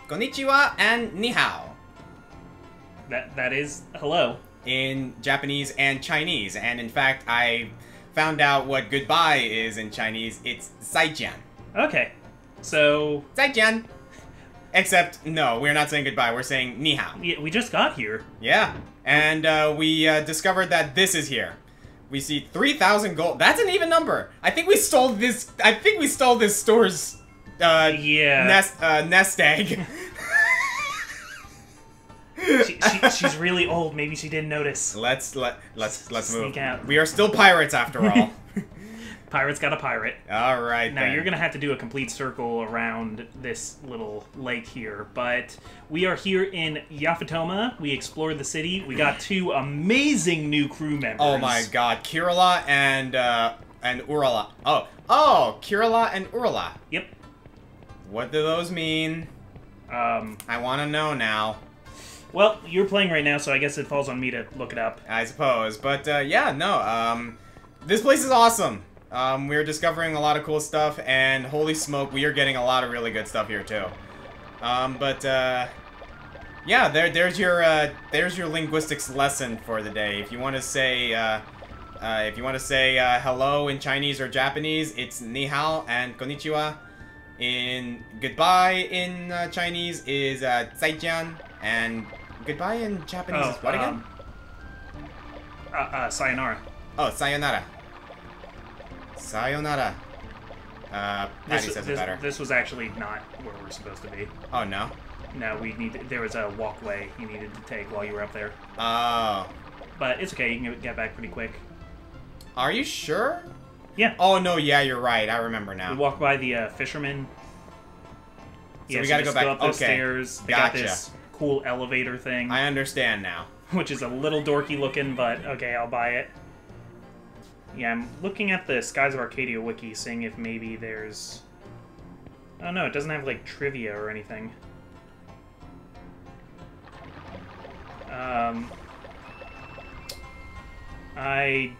konnichiwa, and ni hao. That is hello. In Japanese and Chinese. And in fact, I found out what goodbye is in Chinese. It's zaijian. Okay. So... Zaijian. Except, no, we're not saying goodbye. We're saying ni hao. Yeah, we just got here. Yeah. And we discovered that this is here. We see 3,000 gold. That's an even number. I think we stole this. I think we stole this store's nest egg. She's really old. Maybe she didn't notice. Let's move. Sneak out. We are still pirates after all. Pirates got a pirate. All right. Now then. you're gonna have to do a complete circle around this little lake here, but we are here in Yafutoma. We explored the city. We got 2 amazing new crew members. Oh my God, Kirila and Urala. Oh, Kirila and Urala. Yep. What do those mean? I want to know now. Well, you're playing right now, so I guess it falls on me to look it up. I suppose, but yeah, no. This place is awesome. We're discovering a lot of cool stuff, and holy smoke, we are getting a lot of really good stuff here too. Yeah, there's your linguistics lesson for the day. If you want to say hello in Chinese or Japanese, it's ni hao and konnichiwa. In goodbye in Chinese is zaijian, and goodbye in Japanese is what again? Sayonara. Oh, sayonara. Sayonara. Patty says it better. This was actually not where we're supposed to be. Oh, no? No, there was a walkway you needed to take while you were up there. Oh. But it's okay, you can get back pretty quick. Are you sure? Yeah. Oh, no, yeah, you're right. I remember now. We walked by the fisherman. So we gotta go back. Up those stairs. They Gotcha. got this cool elevator thing. I understand now. Which is a little dorky looking, but okay, I'll buy it. Yeah, I'm looking at the Skies of Arcadia wiki, seeing if maybe there's... Oh no, it doesn't have, like, trivia or anything. I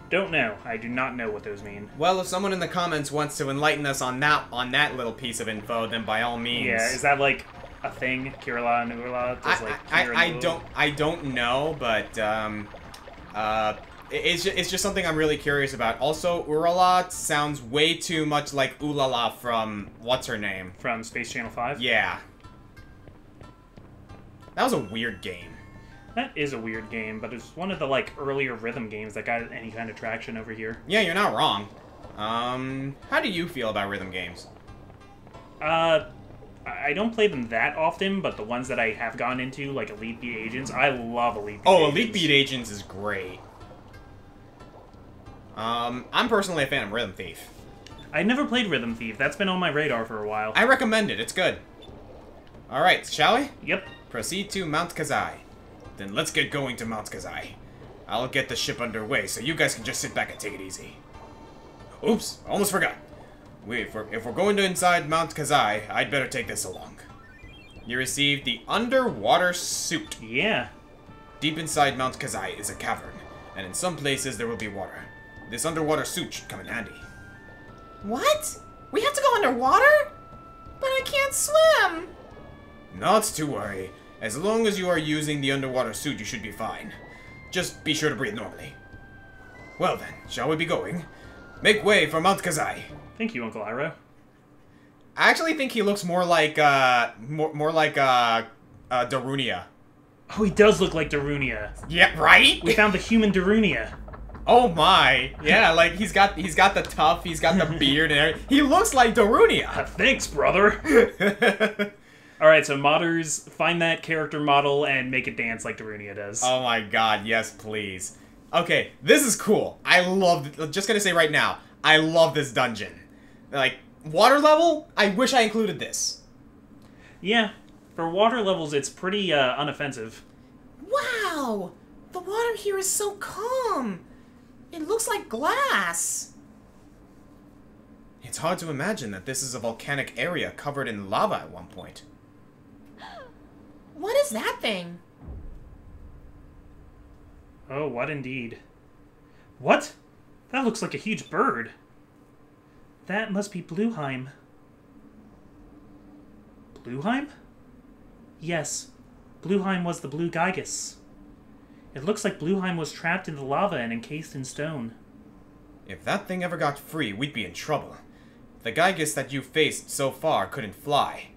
don't know. I do not know what those mean. Well, if someone in the comments wants to enlighten us on that little piece of info, then by all means. Yeah, is that, like, a thing? Kirila and Urla? I don't know, but, it's just something I'm really curious about. Also, Urala sounds way too much like Ulala from what's-her-name? From Space Channel 5? Yeah. That was a weird game. That is a weird game, but it's one of the, like, earlier rhythm games that got any kind of traction over here. Yeah, you're not wrong. How do you feel about rhythm games? I don't play them that often, but the ones that I have gone into, like Elite Beat Agents, I love Elite Beat Agents. Oh, Elite Beat Agents is great. I'm personally a fan of Rhythm Thief. I never played Rhythm Thief. That's been on my radar for a while. I recommend it. It's good. Alright, shall we? Yep. Proceed to Mount Kazai. Then let's get going to Mount Kazai. I'll get the ship underway, so you guys can just sit back and take it easy. Oops, almost forgot. If we're going to inside Mount Kazai, I'd better take this along. You received the underwater suit. Yeah. Deep inside Mount Kazai is a cavern, and in some places there will be water. This underwater suit should come in handy. What? We have to go underwater? But I can't swim! Not to worry. As long as you are using the underwater suit, you should be fine. Just be sure to breathe normally. Well then, shall we be going? Make way for Mount Kazai. Thank you, Uncle Iroh. I actually think he looks more like Darunia. Oh, he does look like Darunia. Yeah, right? We found the human Darunia. Oh my. Yeah, like he's got the tuff, he's got the beard and everything. He looks like Darunia. Thanks, brother. Alright, so modders, find that character model and make it dance like Darunia does. Oh my god, yes please. Okay, this is cool. I love it. Just gonna say right now, I love this dungeon. Like, water level, I wish I included this. Yeah, for water levels, it's pretty unoffensive. Wow! The water here is so calm. It looks like glass. It's hard to imagine that this is a volcanic area covered in lava at one point. What is that thing? Oh, what indeed. What? That looks like a huge bird. That must be Blueheim. Blueheim? Yes, Blueheim was the Blue Gygus. It looks like Blueheim was trapped in the lava and encased in stone. If that thing ever got free, we'd be in trouble. The Gygus that you faced so far couldn't fly.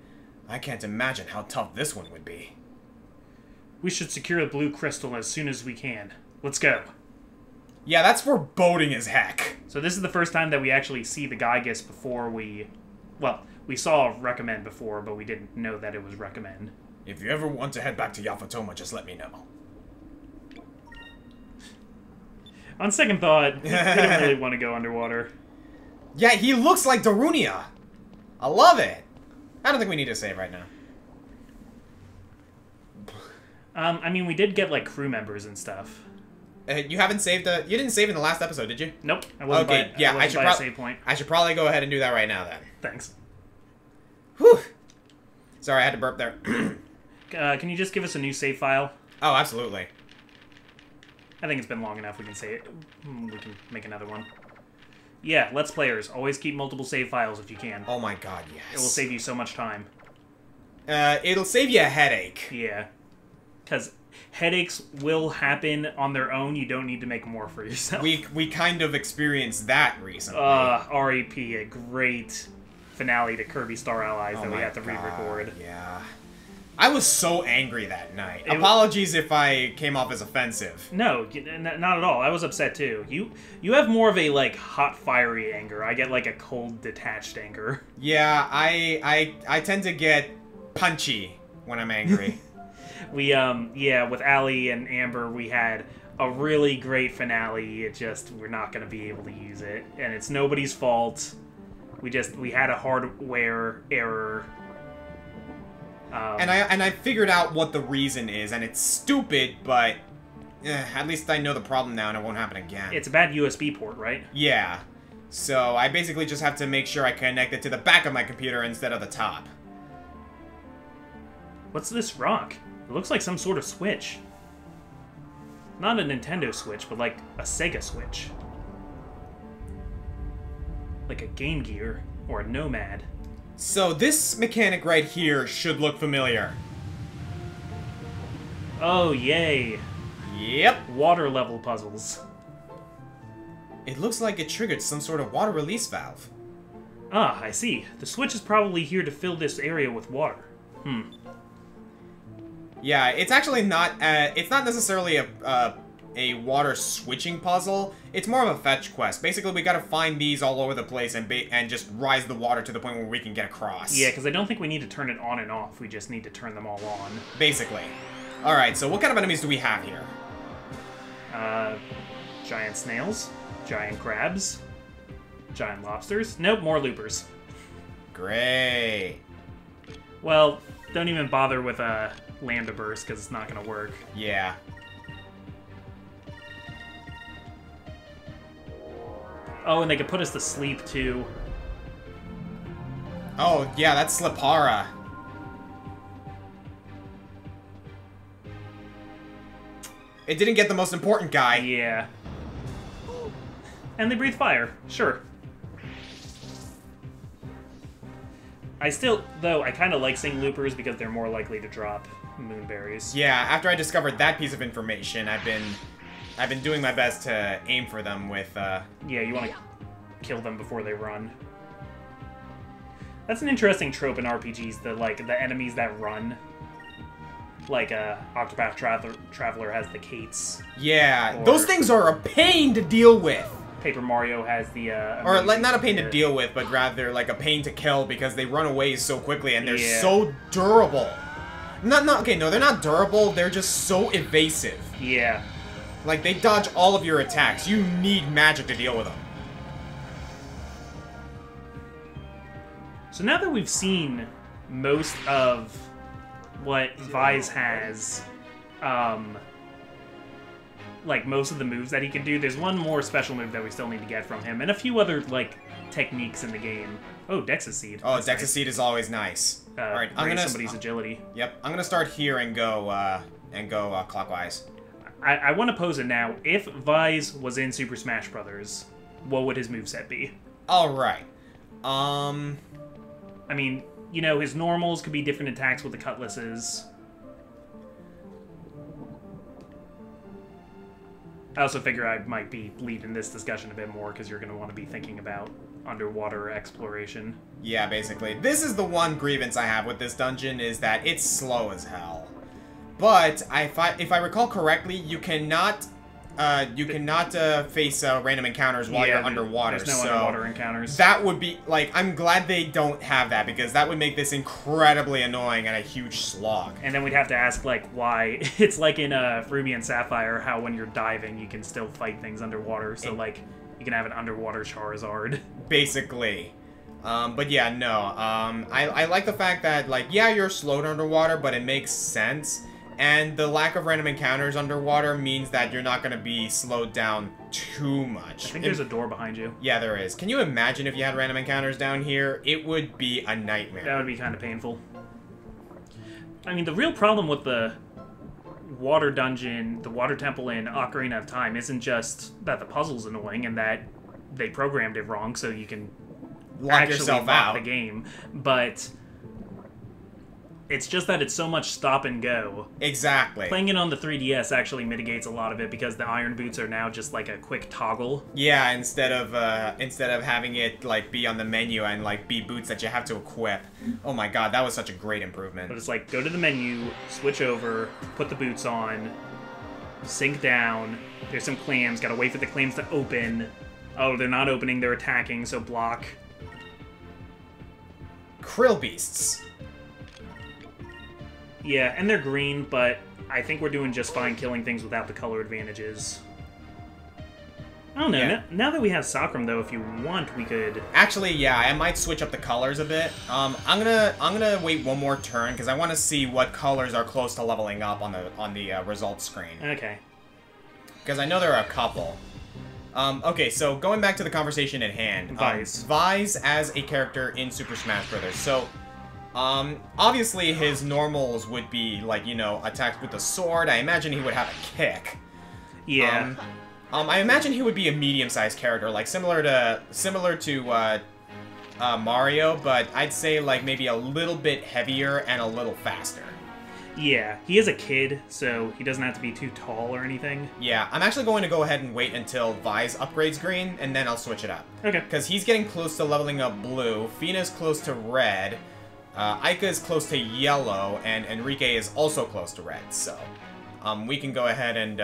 I can't imagine how tough this one would be. We should secure the blue crystal as soon as we can. Let's go. Yeah, that's foreboding as heck. So this is the first time that we actually see the Gygus before we... Well, we saw Recommend before, but we didn't know that it was Recommend. If you ever want to head back to Yafatoma, just let me know. On second thought, I didn't really want to go underwater. Yeah, he looks like Darunia. I love it. I don't think we need to save right now. I mean, we did get, like, crew members and stuff. You haven't saved you didn't save in the last episode, did you? Nope. I wasn't okay, yeah, I should save point. I should probably go ahead and do that right now then. Thanks. Whew. Sorry, I had to burp there. Can you just give us a new save file? Oh, absolutely. I think it's been long enough. We can save it. We can make another one. Yeah, Let's Players. Always keep multiple save files if you can. Oh my god, yes. It will save you so much time. It'll save you a headache. Yeah. Because headaches will happen on their own. You don't need to make more for yourself. We kind of experienced that recently. RAP, a great finale to Kirby Star Allies that we had to re-record. Yeah. I was so angry that night. Apologies if I came off as offensive. No, not at all. I was upset too. You have more of a, like, hot, fiery anger. I get, like, a cold, detached anger. Yeah, I tend to get punchy when I'm angry. Yeah, with Allie and Amber, we had a really great finale. It just, we're not going to be able to use it. And it's nobody's fault. We had a hardware error. And I figured out what the reason is, and it's stupid, but at least I know the problem now and it won't happen again. It's a bad USB port, right? Yeah. So I basically just have to make sure I connect it to the back of my computer instead of the top. What's this rock? It looks like some sort of Switch. Not a Nintendo Switch, but like a Sega Switch. Like a Game Gear or a Nomad. So this mechanic right here should look familiar. Oh, yay. Yep. Water level puzzles. It looks like it triggered some sort of water release valve. Ah, I see. The switch is probably here to fill this area with water. Yeah, it's actually not, it's not necessarily a water switching puzzle. It's more of a fetch quest. Basically, we gotta find these all over the place and just rise the water to the point where we can get across. Yeah, because I don't think we need to turn it on and off. We just need to turn them all on. Basically. Alright, so what kind of enemies do we have here? Giant snails, giant crabs, giant lobsters. Nope, more loopers. Great. Well, don't even bother with a lambda burst because it's not gonna work. Yeah. Oh, and they could put us to sleep, too. Oh, yeah, that's Slipara. It didn't get the most important guy. Yeah. And they breathe fire. Sure. I kind of like seeing loopers because they're more likely to drop moonberries. Yeah, after I discovered that piece of information, I've been doing my best to aim for them with, Yeah, you want to kill them before they run. That's an interesting trope in RPGs, the enemies that run. Like, Octopath Traveler has the Kates. Yeah, those things are a pain to deal with! Paper Mario has the, or, like, not a pain to deal with, but rather, like, a pain to kill because they run away so quickly and they're so durable. Okay, no, they're not durable, they're just so evasive. Yeah. Like, they dodge all of your attacks. You need magic to deal with them. So now that we've seen most of what Vyse has, like, most of the moves that he can do, there's one more special move that we still need to get from him, and a few other, like, techniques in the game. Oh, Dexus Seed. Oh, Dexus Seed is always nice. Alright, I'm gonna... somebody's agility. Yep, I'm gonna start here and go clockwise. I want to pose it now. If Vyse was in Super Smash Bros., what would his moveset be? Alright. I mean, you know, his normals could be different attacks with the cutlasses. I also figure I might be leading this discussion a bit more because you're going to want to be thinking about underwater exploration. Yeah, basically. This is the one grievance I have with this dungeon, is that it's slow as hell. But if I recall correctly, you cannot face random encounters while you're underwater. There's no underwater encounters. That would be, like, I'm glad they don't have that, because that would make this incredibly annoying and a huge slog. And then we'd have to ask, like, why. It's like in Ruby and Sapphire, how when you're diving, you can still fight things underwater. So, like, you can have an underwater Charizard. Basically. But yeah, no. I like the fact that, like, yeah, you're slowed underwater, but it makes sense. And the lack of random encounters underwater means that you're not going to be slowed down too much. I think there's a door behind you. Yeah, there is. Can you imagine if you had random encounters down here? It would be a nightmare. That would be kind of painful. I mean, the real problem with the water dungeon, the water temple in Ocarina of Time, isn't just that the puzzle's annoying and that they programmed it wrong so you can Lock actually yourself lock out the game, but it's just that it's so much stop and go. Exactly. Playing it on the 3DS actually mitigates a lot of it because the iron boots are now just like a quick toggle. Yeah, instead of having it like be on the menu and like be boots that you have to equip. Oh my god, that was such a great improvement. But it's like go to the menu, switch over, put the boots on, sink down. There's some clams, gotta wait for the clams to open. Oh, they're not opening, they're attacking, so block. Krill beasts. Yeah, and they're green, but I think we're doing just fine killing things without the color advantages. I don't know. Yeah. Now that we have Sakram, though, if you want, we could... Actually, yeah, I might switch up the colors a bit. I'm gonna wait one more turn because I want to see what colors are close to leveling up on the results screen. Okay. Because I know there are a couple. Okay, so going back to the conversation at hand. Vyse. Vyse as a character in Super Smash Bros. So, obviously his normals would be, like, you know, attacks with the sword. I imagine he would have a kick. Yeah. I imagine he would be a medium-sized character, like, similar to Mario, but I'd say, like, maybe a little bit heavier and a little faster. Yeah, he is a kid, so he doesn't have to be too tall or anything. Yeah, I'm actually going to go ahead and wait until Vyse upgrades green, and then I'll switch it up. Okay. Because he's getting close to leveling up blue, Fina's close to red, Aika is close to yellow, and Enrique is also close to red, so we can go ahead and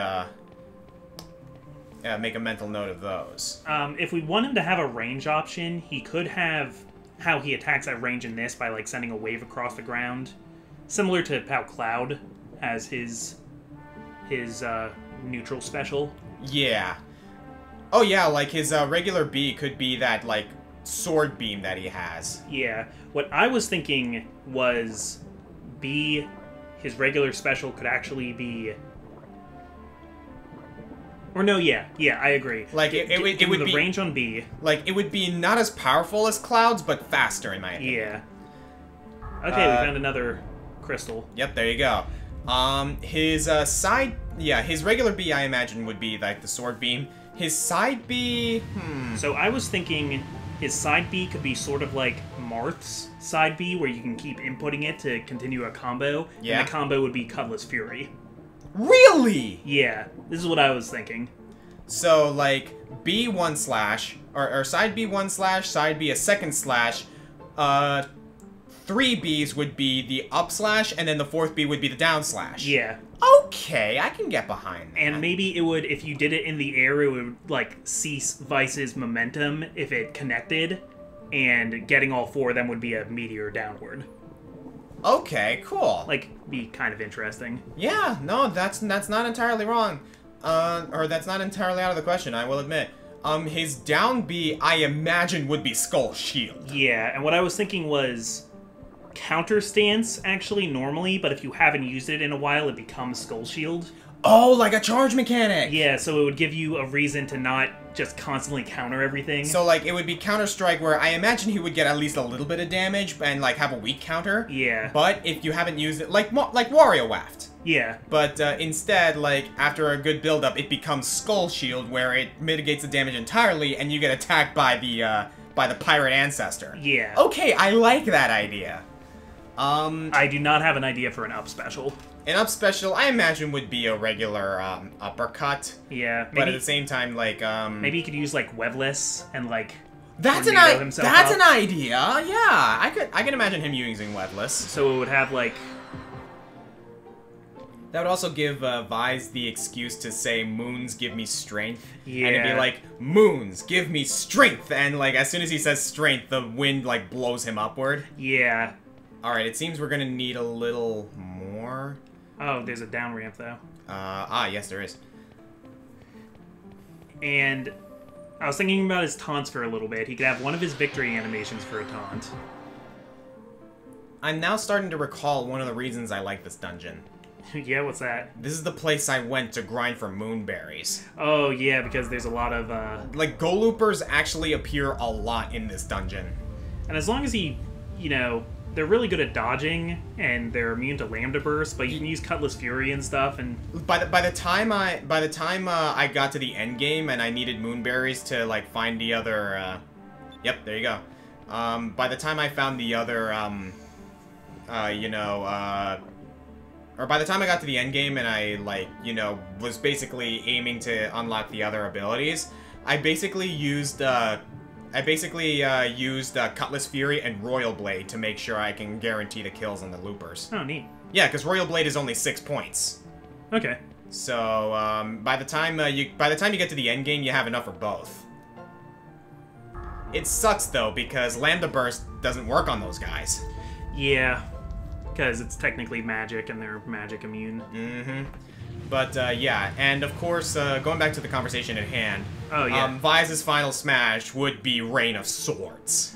make a mental note of those. If we want him to have a range option, he could have how he attacks at range in this by, like, sending a wave across the ground. Similar to how Cloud has his neutral special. Yeah. Oh yeah, like his regular B could be that, like, sword beam that he has. Yeah. What I was thinking was B, his regular special could actually be... Or no, yeah, I agree. Like, it would the be... range on B. Like, it would be not as powerful as Cloud's, but faster, in my opinion. Yeah. Okay, we found another crystal. Yep, there you go. His his regular B, I imagine, would be, like, the sword beam. His side B... So I was thinking his side B could be sort of like Marth's side B, where you can keep inputting it to continue a combo. Yeah. And the combo would be Cutlass Fury. Really? Yeah, this is what I was thinking. So, like, B 1 slash, or side B 1 slash, side B a second slash, 3 Bs would be the up slash, and then the fourth B would be the down slash. Yeah. Okay, I can get behind that. And maybe it would, if you did it in the air, it would, like, cease Vyse's momentum if it connected, and getting all four of them would be a meteor downward. Okay, cool. Like, be kind of interesting. Yeah, no, that's not entirely wrong. Or that's not entirely out of the question, I will admit. His down B, I imagine, would be Skull Shield. Yeah, and what I was thinking was counter stance, actually, normally, but if you haven't used it in a while, it becomes Skull Shield. Oh, like a charge mechanic! Yeah, so it would give you a reason to not just constantly counter everything. So, like, it would be Counter-Strike where I imagine he would get at least a little bit of damage and, like, have a weak counter. Yeah. But if you haven't used it, like Wario Waft. Yeah. But instead, like, after a good build-up, it becomes Skull Shield where it mitigates the damage entirely and you get attacked by the Pirate Ancestor. Yeah. Okay, I like that idea. I do not have an idea for an up special. An up special, I imagine, would be a regular uppercut. Yeah, maybe, But at the same time, like, maybe you could use like webless and like that's an idea. Yeah, I can imagine him using webless. So it would have like. That would also give Vyse the excuse to say, moons give me strength. Yeah. And it'd be like, moons give me strength. And like, as soon as he says strength, the wind like blows him upward. Yeah. Alright, it seems we're gonna need a little more. Oh, there's a down ramp though. Yes there is. And I was thinking about his taunts for a little bit. He could have one of his victory animations for a taunt. I'm now starting to recall one of the reasons I like this dungeon. Yeah, what's that? This is the place I went to grind for moonberries. Oh, yeah, because there's a lot of, Like, go-loopers actually appear a lot in this dungeon. And as long as he, you know, they're really good at dodging, and they're immune to Lambda Burst, but you can use Cutlass Fury and stuff, and... By the time I got to the end game and I needed moonberries to, like, find the other, Yep, there you go. By the time I found the other, or by the time I got to the end game and I, like, you know, was basically aiming to unlock the other abilities, I basically used Cutlass Fury and Royal Blade to make sure I can guarantee the kills on the loopers. Oh, neat. Yeah, because Royal Blade is only 6 points. Okay. So, by the time you get to the end game, you have enough for both. It sucks, though, because Lambda Burst doesn't work on those guys. Yeah. Because it's technically magic, and they're magic immune. Mm-hmm. But, yeah, and of course, going back to the conversation at hand, oh, yeah. Vyse's final smash would be Rain of Swords.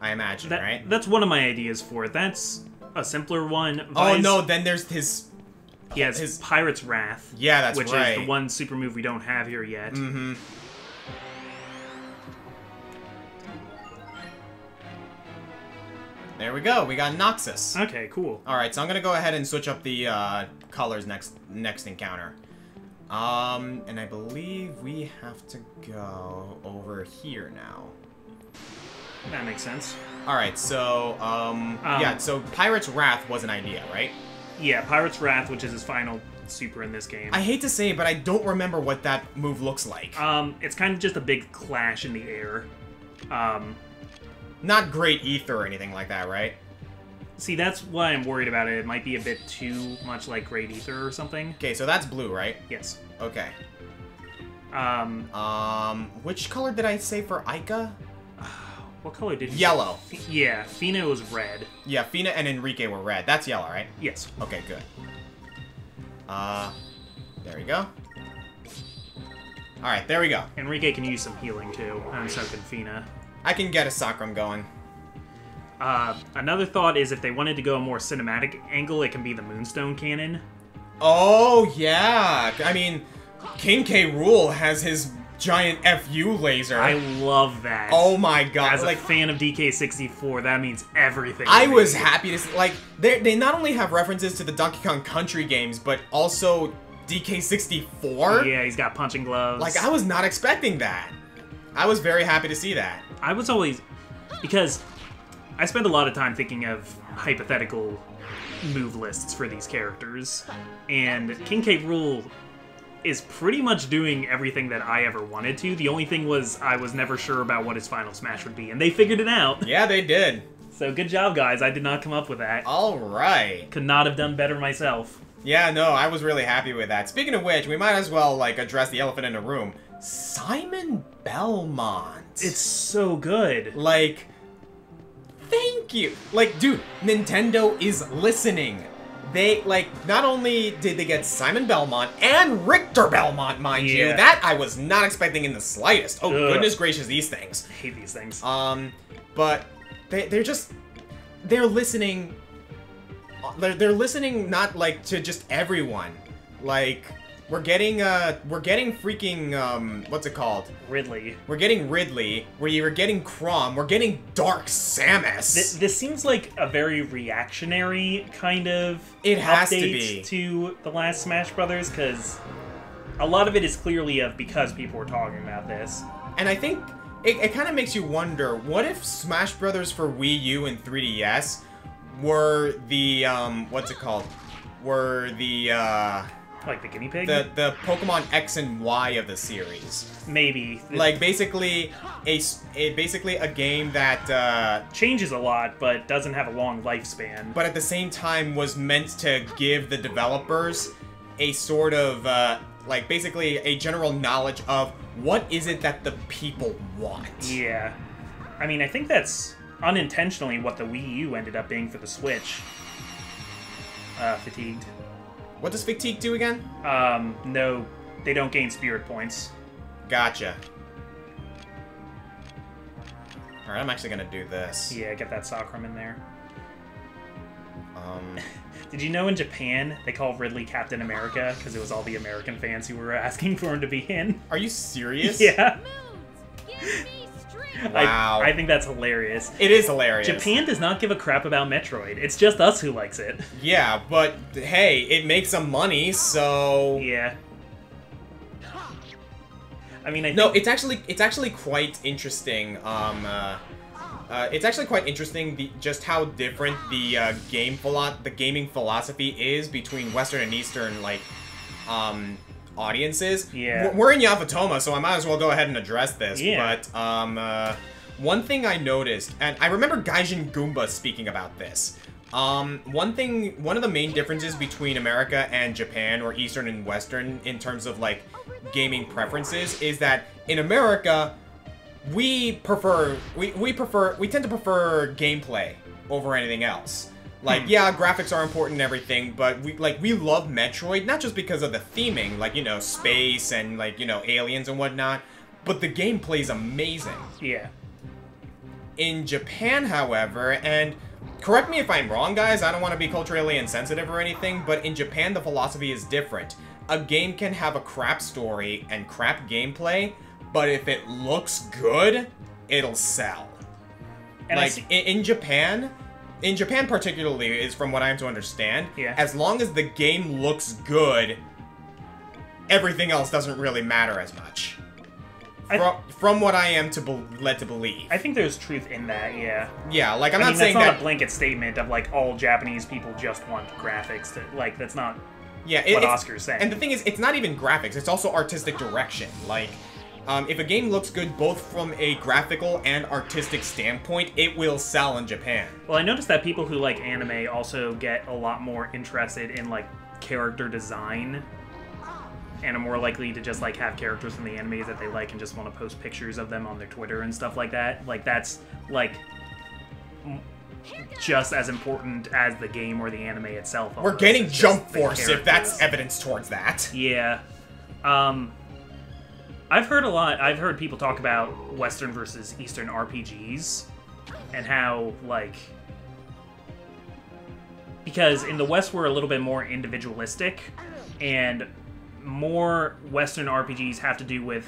I imagine, right? That's one of my ideas for it. That's a simpler one. Vyse, oh, no, then there's his... Yeah, his Pirate's Wrath. Yeah, that's right. Which is the one super move we don't have here yet. Mm-hmm. There we go. We got Noxus. Okay, cool. All right, so I'm gonna go ahead and switch up the colors next encounter. And I believe we have to go over here now. That makes sense. All right, so yeah, so Pirate's Wrath was an idea, right? Yeah, Pirate's Wrath, which is his final super in this game. I hate to say it, but I don't remember what that move looks like. It's kind of just a big clash in the air. Not Great Ether or anything like that, right? See, that's why I'm worried about it. It might be a bit too much like Great Ether or something. Okay, so that's blue, right? Yes. Okay. Which color did I say for Ica? What color did you Yellow. say? Yeah, Fina was red. Yeah, Fina and Enrique were red. That's yellow, right? Yes. Okay, good. There we go. Alright, there we go. Enrique can use some healing, too, and so can Fina. I can get a Sacrum going. Another thought is if they wanted to go a more cinematic angle, it can be the Moonstone Cannon. Oh, yeah! I mean, King K. Rool has his giant FU laser. I love that. Oh my god. As a fan of DK64, that means everything. I was happy to see, like, they not only have references to the Donkey Kong Country games, but also DK64. Yeah, he's got punching gloves. Like, I was not expecting that. I was very happy to see that. I was always... Because I spend a lot of time thinking of hypothetical move lists for these characters, and King K. Rool is pretty much doing everything that I ever wanted to. The only thing was I was never sure about what his final smash would be, and they figured it out. Yeah, they did. So good job, guys. I did not come up with that. All right. Could not have done better myself. Yeah, no, I was really happy with that. Speaking of which, we might as well, like, address the elephant in the room. Simon Belmont. It's so good. Like, thank you. Like, dude, Nintendo is listening. They, like, not only did they get Simon Belmont and Richter Belmont, mind you, that I was not expecting in the slightest. Oh, goodness gracious, these things. I hate these things. But they're listening. They're listening not, like, to just everyone. Like, we're getting freaking, what's it called? Ridley. We're getting Ridley, we're getting Chrom, we're getting Dark Samus. This seems like a very reactionary kind of it has to update be to the last Smash Brothers, because a lot of it is clearly because people were talking about this. And I think it kind of makes you wonder, what if Smash Brothers for Wii U and 3DS were the, what's it called? Were the, Like the guinea pig? the Pokemon X and Y of the series. Maybe. Like, basically, basically a game that, changes a lot, but doesn't have a long lifespan. but at the same time was meant to give the developers a sort of, like, basically a general knowledge of what is it that the people want. Yeah. I mean, I think that's unintentionally what the Wii U ended up being for the Switch. Fatigued. What does Fatigue do again? No, they don't gain spirit points. Gotcha. Alright, I'm actually gonna do this. Yeah, get that Sacrum in there. Did you know in Japan they call Ridley Captain America because it was all the American fans who were asking for him to be in? Are you serious? Yeah. Wow. I think that's hilarious. It is hilarious. Japan does not give a crap about Metroid. It's just us who likes it. Yeah, but hey, it makes some money, so... Yeah. I mean, I think... No, it's actually quite interesting. It's actually quite interesting just how different the gaming philosophy is between Western and Eastern audiences. Yeah. We're in Yavatoma, so I might as well go ahead and address this. Yeah. But one thing I noticed, and I remember Gaijin Goomba speaking about this. One of the main differences between America and Japan, or Eastern and Western, in terms of like gaming preferences, is that in America, we tend to prefer gameplay over anything else. Like, yeah, graphics are important and everything, but we love Metroid, not just because of the theming, like, you know, space and, like, you know, aliens and whatnot, but the gameplay is amazing. Yeah. In Japan, however, and correct me if I'm wrong, guys, I don't want to be culturally insensitive or anything, but in Japan, the philosophy is different. A game can have a crap story and crap gameplay, but if it looks good, it'll sell. And like, in Japan particularly, is from what I'm to understand, yeah. As long as the game looks good, everything else doesn't really matter as much. From what I am led to believe. I think there's truth in that, yeah. Yeah, like, I'm I not mean, saying that's not that... a blanket statement of, like, all Japanese people just want graphics. Like, that's not what Oscar's saying. And the thing is, it's not even graphics, it's also artistic direction. Like, if a game looks good both from a graphical and artistic standpoint, it will sell in Japan. Well, I noticed that people who like anime also get a lot more interested in, like, character design, and are more likely to just, like, have characters from the animes that they like and just want to post pictures of them on their Twitter and stuff like that. Like, that's, like, just as important as the game or the anime itself. We're getting Jump Force, if that's evidence towards that. Yeah. I've heard people talk about Western versus Eastern RPGs, and how, like... Because in the West, we're a little bit more individualistic, and more Western RPGs have to do with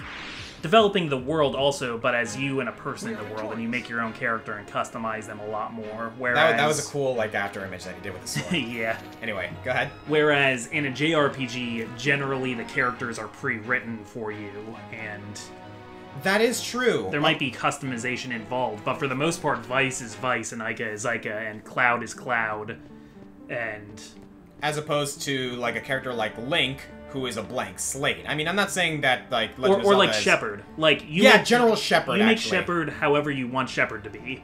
developing the world also, but as you and a person in the world, and you make your own character and customize them a lot more. Whereas that was a cool, like, after image that he did with the sword. Yeah. Anyway, go ahead. Whereas in a JRPG, generally the characters are pre-written for you, and that is true. There might be customization involved, but for the most part, Vyse is Vyse, and Ica is Ica, and Cloud is Cloud, and... As opposed to, like, a character like Link, who is a blank slate. I mean, I'm not saying that, like... Or like Shepard. Like, you yeah, General Shepard, You make Shepard however you want Shepard to be.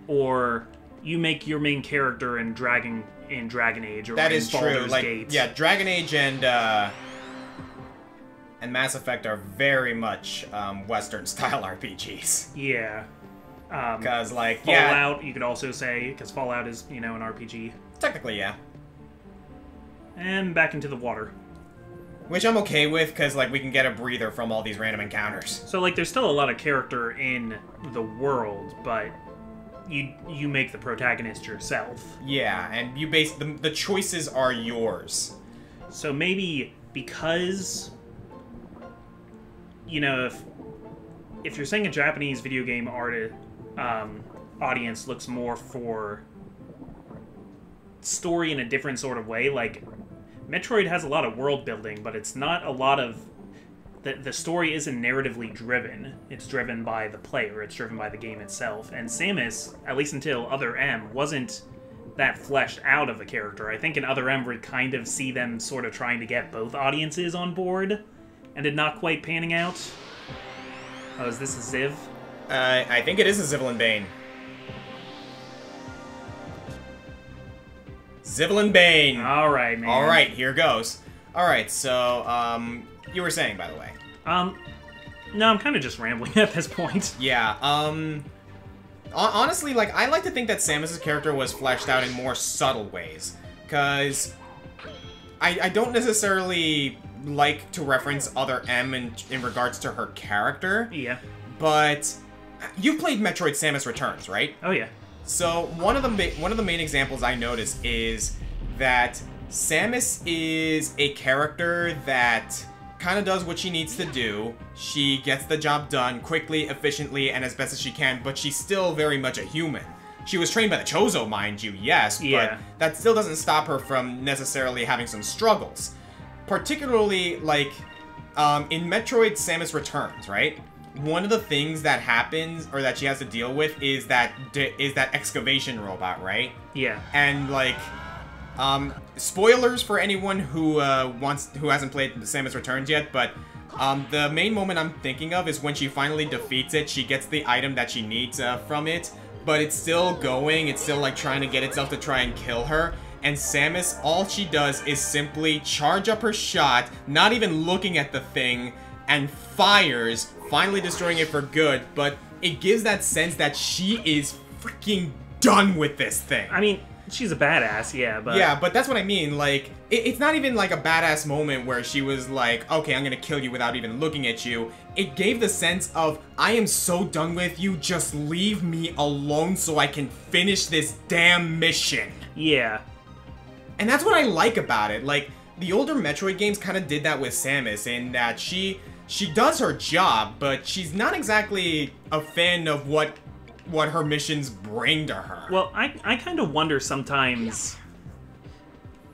Or you make your main character in Dragon Age, or that in is Baldur's true. Like, Gate. yeah, Dragon Age and Mass Effect are very much Western-style RPGs. Yeah. Because, like, Fallout, you could also say, because Fallout is, you know, an RPG. Technically, yeah. And back into the water. Which I'm okay with, because, like, we can get a breather from all these random encounters. So, like, there's still a lot of character in the world, but you make the protagonist yourself. Yeah, and you base... The choices are yours. So maybe because... You know, if you're saying a Japanese video game audience looks more for story in a different sort of way, like... Metroid has a lot of world building, but it's not a lot of... The story isn't narratively driven. It's driven by the player. It's driven by the game itself. And Samus, at least until Other M, wasn't that fleshed out of a character. I think in Other M we kind of see them sort of trying to get both audiences on board, and it not quite panning out. Oh, is this a Ziv? I think it is a Zivelin Bane. Zivelin Bane! Alright, man. Alright, here goes. Alright, so, you were saying, by the way. No, I'm kind of just rambling at this point. Yeah, honestly, like, I like to think that Samus's character was fleshed out in more subtle ways. Because I don't necessarily like to reference Other M in regards to her character. Yeah. But you played Metroid Samus Returns, right? Oh, yeah. So one of the main examples I notice is that Samus is a character that kind of does what she needs to do. She gets the job done quickly, efficiently, and as best as she can, but she's still very much a human. She was trained by the Chozo, mind you, yes, yeah. but that still doesn't stop her from necessarily having some struggles. Particularly, like, in Metroid Samus Returns, right? One of the things that happens, or that she has to deal with, is that excavation robot, right? Yeah. And, like, spoilers for anyone who hasn't played Samus Returns yet, but the main moment I'm thinking of is when she finally defeats it. She gets the item that she needs from it, but it's still going. It's still, like, trying to get itself to try and kill her. And Samus, all she does is simply charge up her shot, not even looking at the thing, and fires, finally destroying it for good, but it gives that sense that she is freaking done with this thing. I mean, she's a badass, yeah, but... Yeah, but that's what I mean, like, it's not even like a badass moment where she was like, okay, I'm gonna kill you without even looking at you. It gave the sense of, I am so done with you, just leave me alone so I can finish this damn mission. Yeah. And that's what I like about it. Like, the older Metroid games kind of did that with Samus, in that she does her job, but she's not exactly a fan of what her missions bring to her. Well, I kind of wonder sometimes...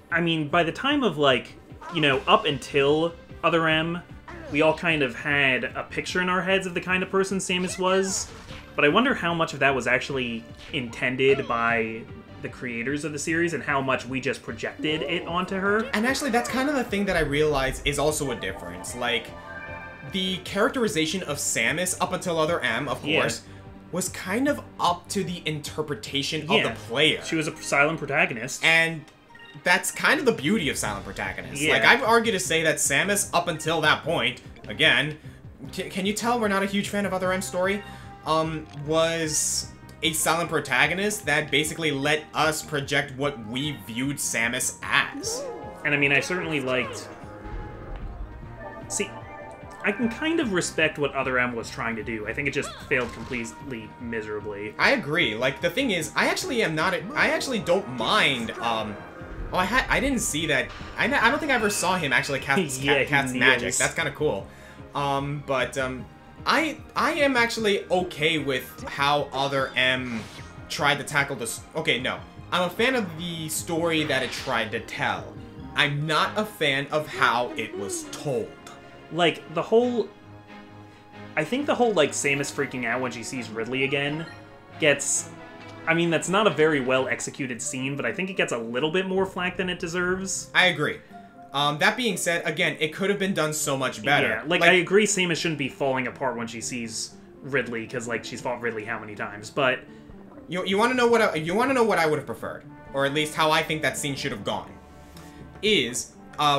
I mean, by the time of, like, you know, up until Other M, we all kind of had a picture in our heads of the kind of person Samus was, but I wonder how much of that was actually intended by the creators of the series and how much we just projected it onto her. And actually, that's kind of the thing that I realize is also a difference. Like, the characterization of Samus up until Other M, of course, was kind of up to the interpretation of the player. She was a silent protagonist. And that's kind of the beauty of silent protagonists. Yeah. Like, I've argued to say that Samus, up until that point, again, can you tell we're not a huge fan of Other M's story? Was a silent protagonist that basically let us project what we viewed Samus as. And I mean, I certainly liked... See, I can kind of respect what Other M was trying to do. I think it just failed completely miserably. I agree. Like, the thing is, I actually don't mind, oh, I didn't see that. I don't think I ever saw him actually cast magic. That's kind of cool. I am actually okay with how Other M tried to tackle this. Okay, no. I'm a fan of the story that it tried to tell. I'm not a fan of how it was told. Like, the whole... I think the whole, like, Samus freaking out when she sees Ridley again gets... I mean, that's not a very well-executed scene, but I think it gets a little bit more flack than it deserves. I agree. That being said, again, it could have been done so much better. Yeah, like, I agree Samus shouldn't be falling apart when she sees Ridley, because, like, she's fought Ridley how many times, but... You want to know what I would have preferred, or at least how I think that scene should have gone, is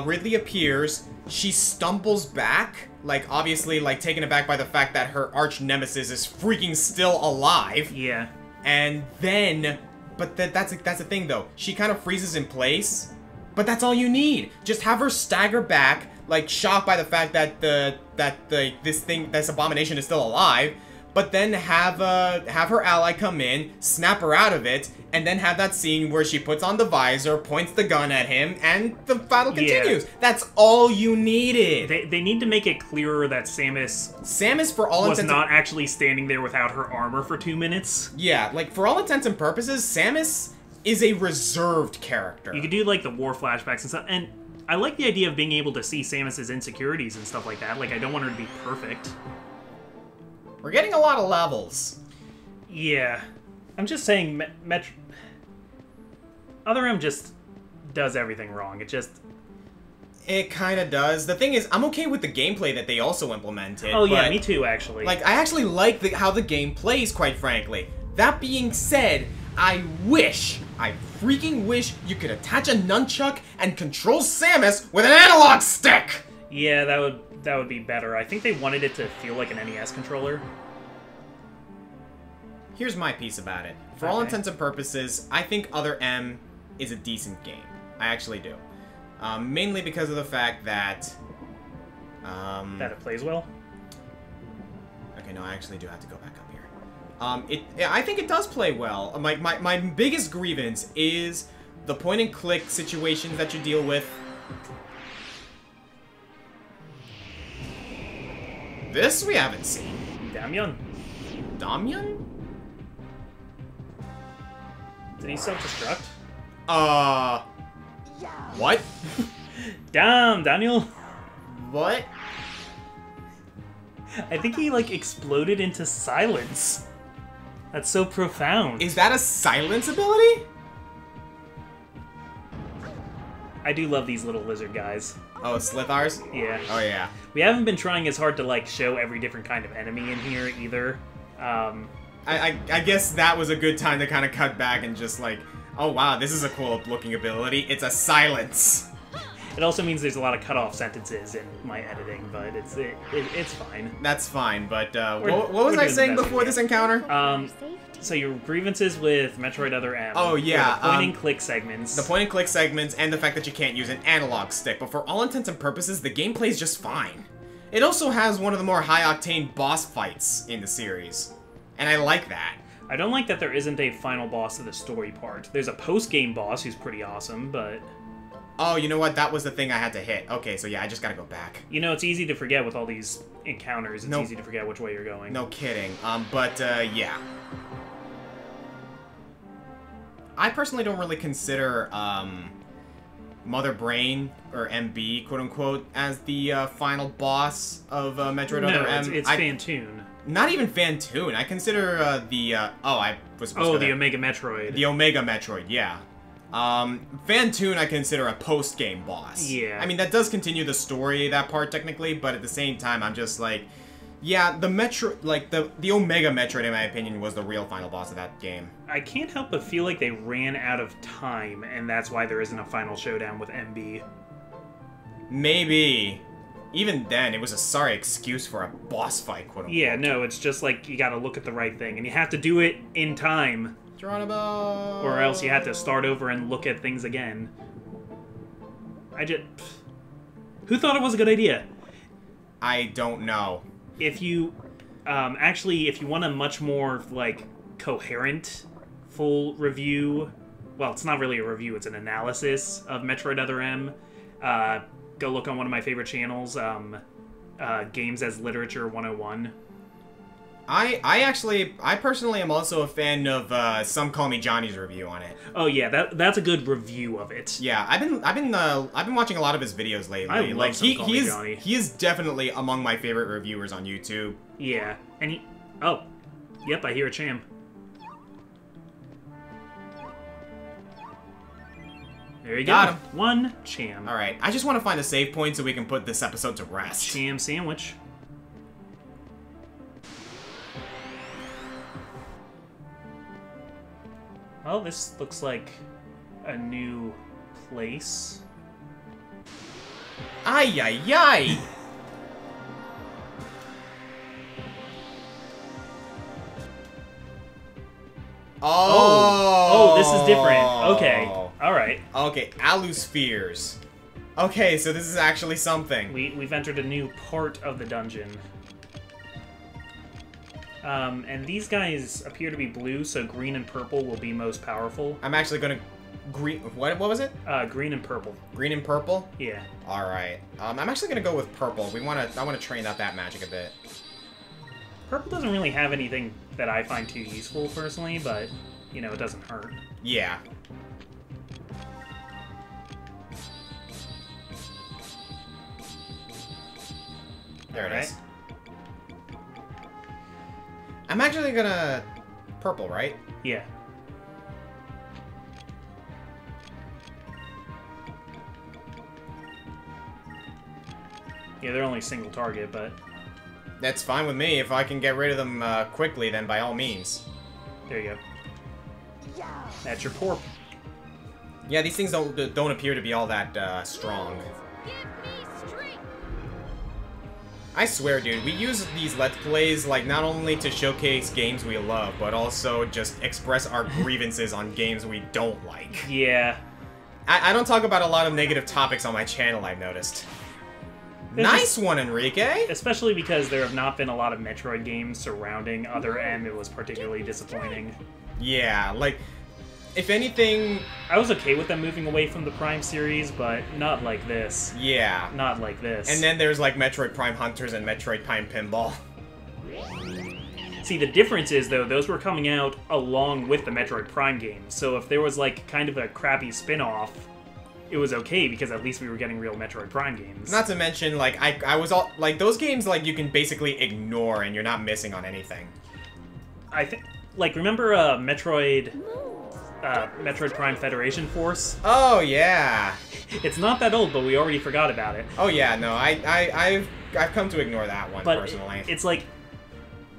Ridley appears, she stumbles back, like, obviously, like, taken aback by the fact that her arch nemesis is freaking still alive. Yeah. And then, but that's the thing though, she kind of freezes in place, but that's all you need. Just have her stagger back, like, shocked by the fact that this abomination is still alive, but then have her ally come in, snap her out of it, and then have that scene where she puts on the visor, points the gun at him, and the battle continues. Yeah. That's all you needed. They need to make it clearer that Samus for all was not actually standing there without her armor for 2 minutes. Yeah, like, for all intents and purposes, Samus is a reserved character. You could do, like, the war flashbacks and stuff, and I like the idea of being able to see Samus's insecurities and stuff like that. Like, I don't want her to be perfect. We're getting a lot of levels. Yeah. I'm just saying, Other M just does everything wrong. It kind of does. The thing is, I'm okay with the gameplay that they also implemented. Oh yeah, but, me too, actually. Like, I actually like how the game plays, quite frankly. That being said, I freaking wish you could attach a nunchuck and control Samus with an analog stick! Yeah, that would be better. I think they wanted it to feel like an NES controller. Here's my piece about it. For all intents and purposes, I think Other M is a decent game. I actually do. Mainly because of the fact that... that it plays well? Okay, no, I actually do have to go back up here. I think it does play well. My biggest grievance is the point-and-click situations that you deal with. This we haven't seen. Damyun. Damyun? Did he self-destruct? What? Damn, Daniel. What? I think he, like, exploded into silence. That's so profound. Is that a silence ability? I do love these little lizard guys. Oh, Slithars? Yeah. Oh, yeah. We haven't been trying as hard to, like, show every different kind of enemy in here, either. I guess that was a good time to kind of cut back and just, like, oh, wow, this is a cool-looking ability. It's a silence. It also means there's a lot of cut-off sentences in my editing, but it's fine. That's fine, but what was I saying before this encounter? So your grievances with Metroid Other M. Oh, yeah. The point-and-click segments. The point-and-click segments and the fact that you can't use an analog stick, but for all intents and purposes, the gameplay's just fine. It also has one of the more high-octane boss fights in the series, and I like that. I don't like that there isn't a final boss to the story part. There's a post-game boss who's pretty awesome, but... Oh, you know what? That was the thing I had to hit. Okay, so yeah, I just gotta go back. You know, it's easy to forget with all these encounters. It's easy to forget which way you're going. No kidding. Yeah. I personally don't really consider, Mother Brain, or MB, quote-unquote, as the, final boss of, Metroid Other M. It's Phantoon. Not even Phantoon. I consider, I was supposed to... the Omega Metroid. The Omega Metroid, yeah. Phantoon I consider a post-game boss. Yeah. I mean, that does continue the story, that part, technically, but at the same time, I'm just like... Yeah, the Omega Metroid, in my opinion, was the real final boss of that game. I can't help but feel like they ran out of time, and that's why there isn't a final showdown with MB. Maybe. Even then, it was a sorry excuse for a boss fight, quote-unquote. Yeah, no, it's just like, you gotta look at the right thing, and you have to do it in time. Geronimo! Or else you have to start over and look at things again. Who thought it was a good idea? I don't know. If you, if you want a much more, like, coherent, full review, well, it's not really a review, it's an analysis of Metroid Other M, go look on one of my favorite channels, Games as Literature 101. I personally am also a fan of, Some Call Me Johnny's review on it. Oh yeah, that's a good review of it. Yeah, I've been watching a lot of his videos lately. I love Some Call Me Johnny. He is definitely among my favorite reviewers on YouTube. Yeah, and oh, yep, I hear a cham. There you Got go. him. One cham. All right, I just want to find a save point so we can put this episode to rest. Cham sandwich. Well, this looks like a new place. Ay, ay, ay! Oh, this is different. Okay, alright. Okay, Aluspheres. Okay, so this is actually something. We've entered a new part of the dungeon. And these guys appear to be blue, so green and purple will be most powerful. I'm actually gonna... What was it? Green and purple. Green and purple? Yeah. Alright. I'm actually gonna go with purple. I wanna train out that magic a bit. Purple doesn't really have anything that I find too useful, personally, but, you know, it doesn't hurt. Yeah. There it is. I'm actually gonna... Purple, right? Yeah. Yeah, they're only single target, but... That's fine with me. If I can get rid of them quickly, then by all means. There you go. That's your porp. Yeah, these things don't appear to be all that strong. I swear, dude, we use these Let's Plays, like, not only to showcase games we love, but also just express our grievances on games we don't like. Yeah. I don't talk about a lot of negative topics on my channel, I've noticed. Nice one, Enrique! Especially because there have not been a lot of Metroid games surrounding Other M. It was particularly disappointing. Yeah, like, if anything... I was okay with them moving away from the Prime series, but not like this. Yeah. Not like this. And then there's, like, Metroid Prime Hunters and Metroid Prime Pinball. See, the difference is, though, those were coming out along with the Metroid Prime games, so if there was, like, kind of a crappy spin-off, it was okay, because at least we were getting real Metroid Prime games. Not to mention, like, I was all... Like, those games, like, you can basically ignore, and you're not missing on anything. I think... Like, remember, Metroid Prime Federation Force? Oh, yeah. It's not that old, but we already forgot about it. Oh, yeah, no, I've come to ignore that one, but personally. It's like...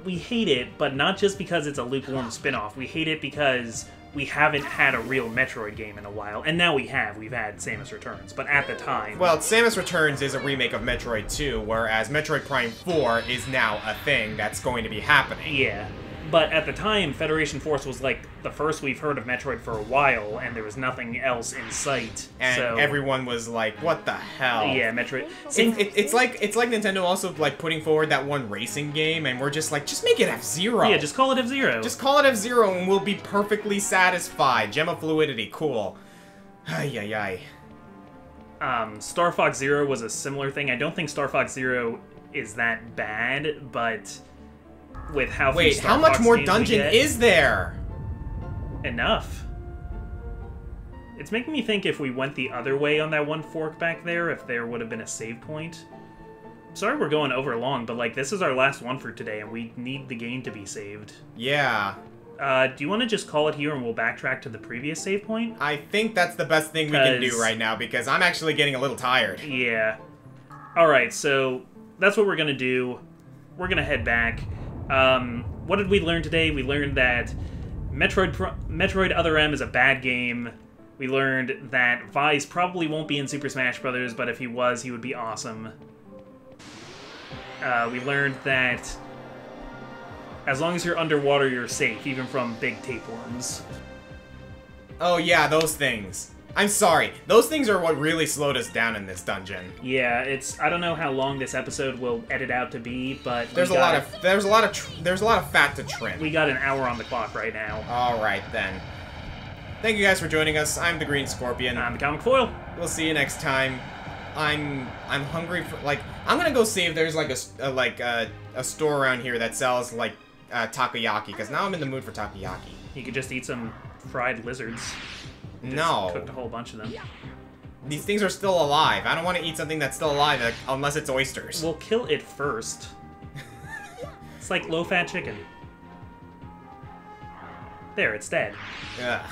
We hate it, but not just because it's a lukewarm spin-off. We hate it because we haven't had a real Metroid game in a while. And now we have. We've had Samus Returns. But at the time... Well, Samus Returns is a remake of Metroid 2, whereas Metroid Prime 4 is now a thing that's going to be happening. Yeah. But at the time, Federation Force was like the first we've heard of Metroid for a while, and there was nothing else in sight. And so... everyone was like, what the hell? Yeah, Metroid... It's like Nintendo also, like, putting forward that one racing game, and we're just like, just make it F-Zero. Yeah, just call it F-Zero. Just call it F-Zero, and we'll be perfectly satisfied. Gem of Fluidity, cool. Ay, Star Fox Zero was a similar thing. I don't think Star Fox Zero is that bad, but... With how few Wait, Star how much Fox more games dungeon we get, is there? Enough. It's making me think if we went the other way on that one fork back there, if there would have been a save point. Sorry we're going over long, but, like, this is our last one for today, and we need the game to be saved. Yeah. Do you want to just call it here and we'll backtrack to the previous save point? I think that's the best thing we can do right now, because I'm actually getting a little tired. Yeah. Alright, so that's what we're going to do. We're going to head back. What did we learn today? We learned that Metroid Other M is a bad game. We learned that Vyse probably won't be in Super Smash Bros., but if he was, he would be awesome. We learned that as long as you're underwater, you're safe, even from big tapeworms. Oh yeah, those things. I'm sorry. Those things are what really slowed us down in this dungeon. Yeah, I don't know how long this episode will edit out to be, but there's a lot of fat to trim. We got an hour on the clock right now. All right then. Thank you guys for joining us. I'm the Green Scorpion. I'm the Comic Foil. We'll see you next time. I'm hungry for, like, I'm gonna go see if there's like a store around here that sells like takoyaki, because now I'm in the mood for takoyaki. You could just eat some fried lizards. No. Cooked a whole bunch of them. These things are still alive. I don't want to eat something that's still alive unless it's oysters. We'll kill it first. It's like low-fat chicken. There, it's dead. Ugh.